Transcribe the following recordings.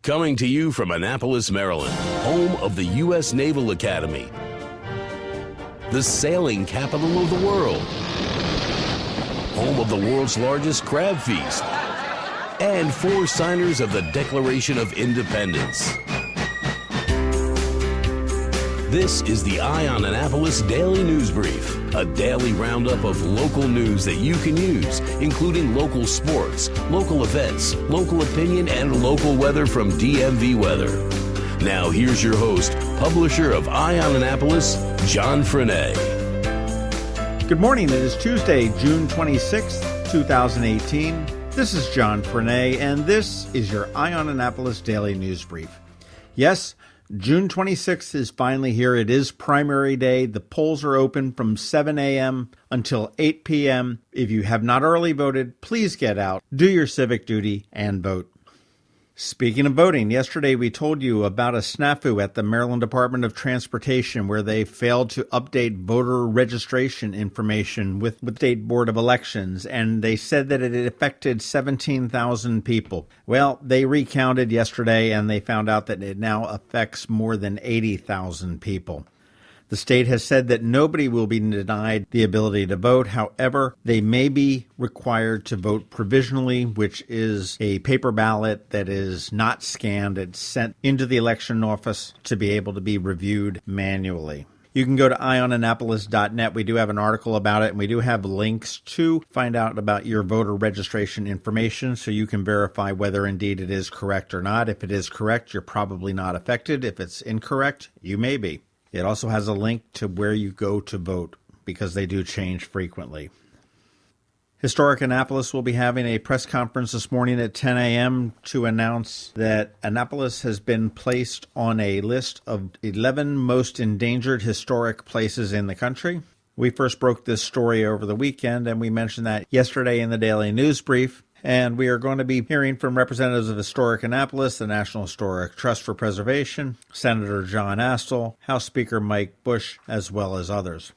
Coming to you from Annapolis, Maryland, home of the U.S. Naval Academy, the sailing capital of the world, home of the world's largest crab feast, and 4 signers of the Declaration of Independence. This is the Eye on Annapolis Daily News Brief, a daily roundup of local news that you can use, including local sports, local events, local opinion, and local weather from DMV Weather. Now here's your host, publisher of Eye on Annapolis, John Frenaye. Good morning. It is Tuesday, June 26th, 2018. This is John Frenaye, and this is your Eye on Annapolis Daily News Brief. Yes, June 26th is finally here. It is primary day. The polls are open from 7 a.m. until 8 p.m. If you have not early voted, please get out, do your civic duty, and vote. Speaking of voting, yesterday we told you about a snafu at the Maryland Department of Transportation where they failed to update voter registration information with the State Board of Elections, and they said that it affected 17,000 people. Well, they recounted yesterday and they found out that it now affects more than 80,000 people. The state has said that nobody will be denied the ability to vote. However, they may be required to vote provisionally, which is a paper ballot that is not scanned. It's sent into the election office to be able to be reviewed manually. You can go to eyeonannapolis.net. We do have an article about it, and we do have links to find out about your voter registration information so you can verify whether indeed it is correct or not. If it is correct, you're probably not affected. If it's incorrect, you may be. It also has a link to where you go to vote because they do change frequently. Historic Annapolis will be having a press conference this morning at 10 a.m. to announce that Annapolis has been placed on a list of 11 most endangered historic places in the country. We first broke this story over the weekend, and we mentioned that yesterday in the Daily News Brief. And we are going to be hearing from representatives of Historic Annapolis, the National Historic Trust for Preservation, Senator John Astle, House Speaker Mike Bush, as well as others.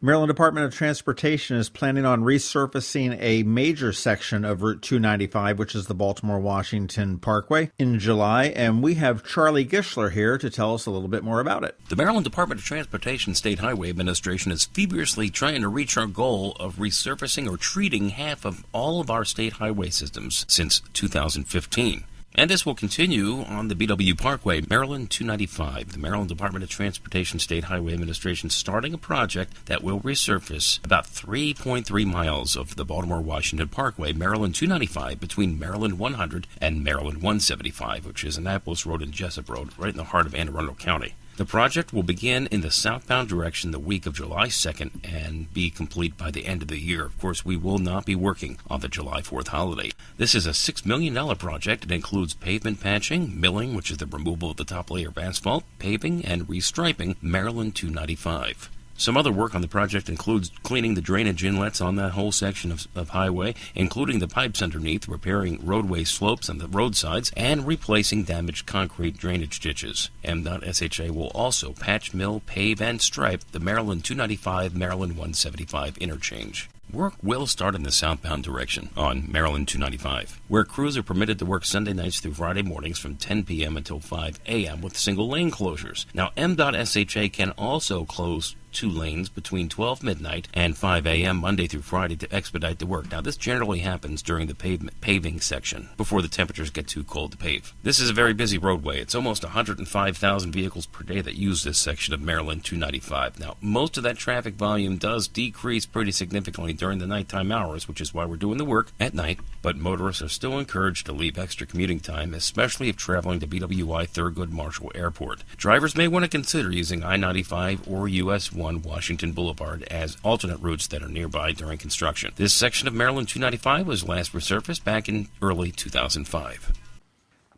Maryland Department of Transportation is planning on resurfacing a major section of Route 295, which is the Baltimore-Washington Parkway, in July, and we have Charlie Gishler here to tell us a little bit more about it. The Maryland Department of Transportation State Highway Administration is feverishly trying to reach our goal of resurfacing or treating half of all of our state highway systems since 2015. And this will continue on the BW Parkway, Maryland 295. The Maryland Department of Transportation State Highway Administration starting a project that will resurface about 3.3 miles of the Baltimore-Washington Parkway, Maryland 295, between Maryland 100 and Maryland 175, which is Annapolis Road and Jessup Road, right in the heart of Anne Arundel County. The project will begin in the southbound direction the week of July 2nd and be complete by the end of the year. Of course, we will not be working on the July 4th holiday. This is a $6 million project. It includes pavement patching, milling, which is the removal of the top layer of asphalt, paving, and restriping Maryland 295. Some other work on the project includes cleaning the drainage inlets on that whole section of highway, including the pipes underneath, repairing roadway slopes on the roadsides, and replacing damaged concrete drainage ditches. MDOT-SHA will also patch, mill, pave, and stripe the Maryland 295, Maryland 175 interchange. Work will start in the southbound direction on Maryland 295, where crews are permitted to work Sunday nights through Friday mornings from 10 p.m. until 5 a.m. with single lane closures. Now, MDOT-SHA can also close 2 lanes between 12 midnight and 5 a.m. Monday through Friday to expedite the work. Now, this generally happens during the paving section before the temperatures get too cold to pave. This is a very busy roadway. It's almost 105,000 vehicles per day that use this section of Maryland 295. Now, most of that traffic volume does decrease pretty significantly during the nighttime hours, which is why we're doing the work at night, but motorists are still encouraged to leave extra commuting time, especially if traveling to BWI Thurgood Marshall Airport. Drivers may want to consider using I-95 or US 1 Washington Boulevard as alternate routes that are nearby during construction. This section of Maryland 295 was last resurfaced back in early 2005.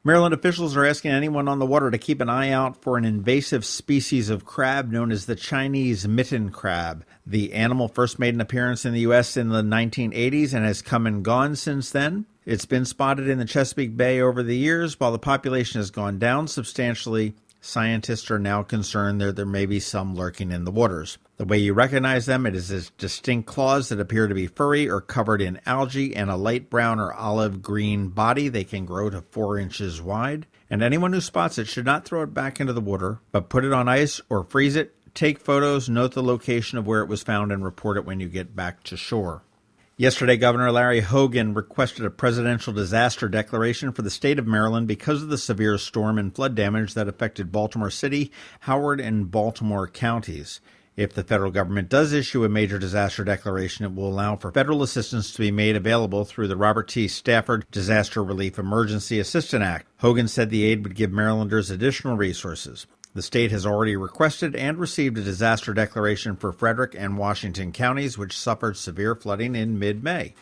Maryland officials are asking anyone on the water to keep an eye out for an invasive species of crab known as the Chinese mitten crab. The animal first made an appearance in the U.S. in the 1980s and has come and gone since then. It's been spotted in the Chesapeake Bay over the years. While the population has gone down substantially, Scientists are now concerned that there may be some lurking in the waters. The way you recognize them, it is as distinct claws that appear to be furry or covered in algae and a light brown or olive green body. They can grow to 4 inches wide. And anyone who spots it should not throw it back into the water, but put it on ice or freeze it. Take photos, note the location of where it was found, and report it when you get back to shore. Yesterday, Governor Larry Hogan requested a presidential disaster declaration for the state of Maryland because of the severe storm and flood damage that affected Baltimore City, Howard, and Baltimore counties. If the federal government does issue a major disaster declaration, it will allow for federal assistance to be made available through the Robert T. Stafford Disaster Relief Emergency Assistance Act. Hogan said the aid would give Marylanders additional resources. The state has already requested and received a disaster declaration for Frederick and Washington counties, which suffered severe flooding in mid-May.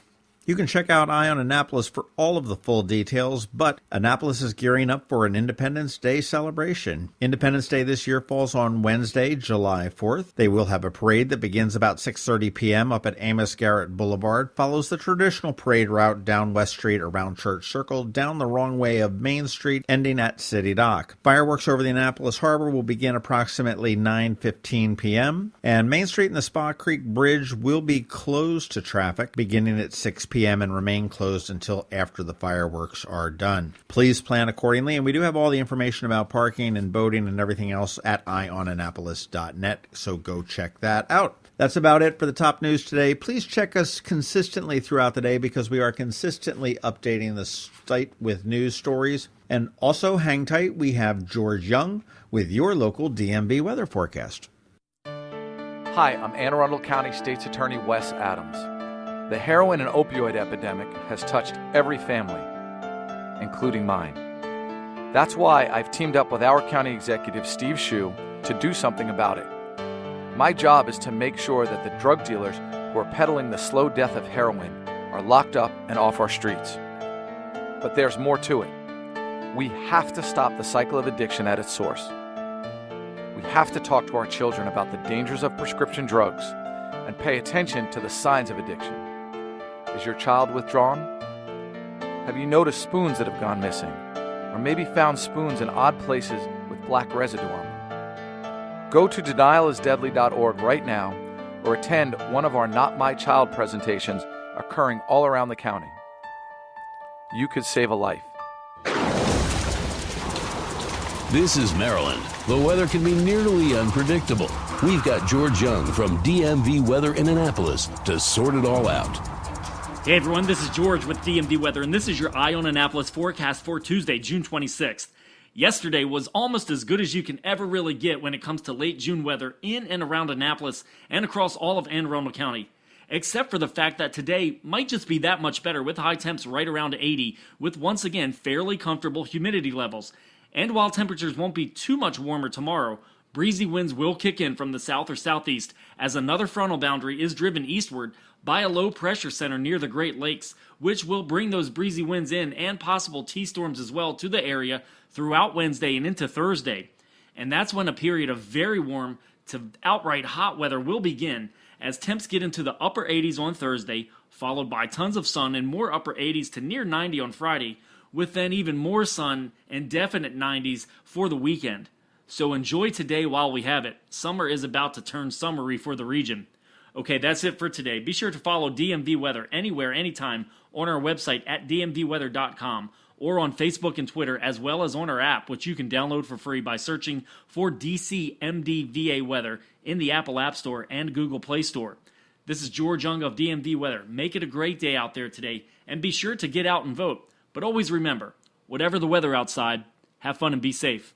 You can check out Eye on Annapolis for all of the full details, but Annapolis is gearing up for an Independence Day celebration. Independence Day this year falls on Wednesday, July 4th. They will have a parade that begins about 6:30 p.m. up at Amos Garrett Boulevard, follows the traditional parade route down West Street around Church Circle, down the wrong way of Main Street, ending at City Dock. Fireworks over the Annapolis Harbor will begin approximately 9:15 p.m., and Main Street and the Spa Creek Bridge will be closed to traffic beginning at 6 p.m. and remain closed until after the fireworks are done. Please plan accordingly, and we do have all the information about parking and boating and everything else at eyeonannapolis.net, so go check that out. That's about it for the top news today. Please check us consistently throughout the day because we are consistently updating the site with news stories. And also, hang tight, we have George Young with your local DMV weather forecast. Hi, I'm Anne Arundel County State's Attorney Wes Adams. The heroin and opioid epidemic has touched every family, including mine. That's why I've teamed up with our county executive, Steve Shue, to do something about it. My job is to make sure that the drug dealers who are peddling the slow death of heroin are locked up and off our streets. But there's more to it. We have to stop the cycle of addiction at its source. We have to talk to our children about the dangers of prescription drugs and pay attention to the signs of addiction. Is your child withdrawn? Have you noticed spoons that have gone missing? Or maybe found spoons in odd places with black residue on them? Go to denialisdeadly.org right now or attend one of our Not My Child presentations occurring all around the county. You could save a life. This is Maryland. The weather can be nearly unpredictable. We've got George Young from DMV Weather in Annapolis to sort it all out. Hey everyone, this is George with DMV Weather, and this is your Eye on Annapolis forecast for Tuesday, June 26th. Yesterday was almost as good as you can ever really get when it comes to late June weather in and around Annapolis and across all of Anne Arundel County. Except for the fact that today might just be that much better with high temps right around 80 with once again fairly comfortable humidity levels. And while temperatures won't be too much warmer tomorrow, breezy winds will kick in from the south or southeast as another frontal boundary is driven eastward by a low pressure center near the Great Lakes, which will bring those breezy winds in and possible T-storms as well to the area throughout Wednesday and into Thursday. And that's when a period of very warm to outright hot weather will begin as temps get into the upper 80s on Thursday, followed by tons of sun and more upper 80s to near 90 on Friday, with then even more sun and definite 90s for the weekend. So enjoy today while we have it. Summer is about to turn summery for the region. Okay, that's it for today. Be sure to follow DMV Weather anywhere, anytime on our website at dmvweather.com or on Facebook and Twitter, as well as on our app, which you can download for free by searching for DCMDVA Weather in the Apple App Store and Google Play Store. This is George Young of DMV Weather. Make it a great day out there today, and be sure to get out and vote. But always remember, whatever the weather outside, have fun and be safe.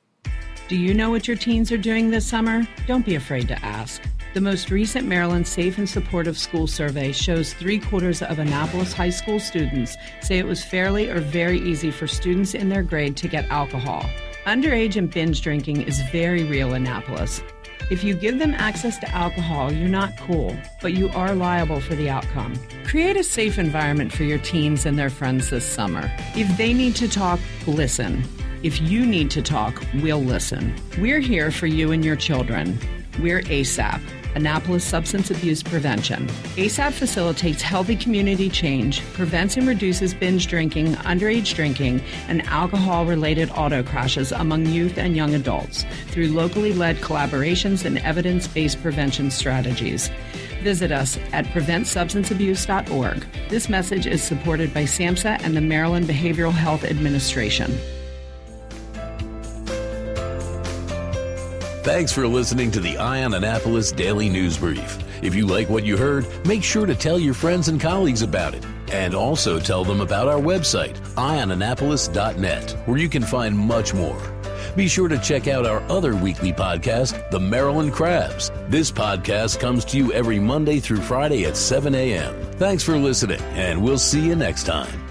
Do you know what your teens are doing this summer? Don't be afraid to ask. The most recent Maryland Safe and Supportive School Survey shows 3/4 of Annapolis high school students say it was fairly or very easy for students in their grade to get alcohol. Underage and binge drinking is very real in Annapolis. If you give them access to alcohol, you're not cool, but you are liable for the outcome. Create a safe environment for your teens and their friends this summer. If they need to talk, listen. If you need to talk, we'll listen. We're here for you and your children. We're ASAP. Annapolis Substance Abuse Prevention. ASAP facilitates healthy community change, prevents and reduces binge drinking, underage drinking, and alcohol-related auto crashes among youth and young adults through locally led collaborations and evidence-based prevention strategies. Visit us at preventsubstanceabuse.org. This message is supported by SAMHSA and the Maryland Behavioral Health Administration. Thanks for listening to the Eye on Annapolis Daily News Brief. If you like what you heard, make sure to tell your friends and colleagues about it. And also tell them about our website, eyeonannapolis.net, where you can find much more. Be sure to check out our other weekly podcast, The Maryland Crabs. This podcast comes to you every Monday through Friday at 7 a.m. Thanks for listening, and we'll see you next time.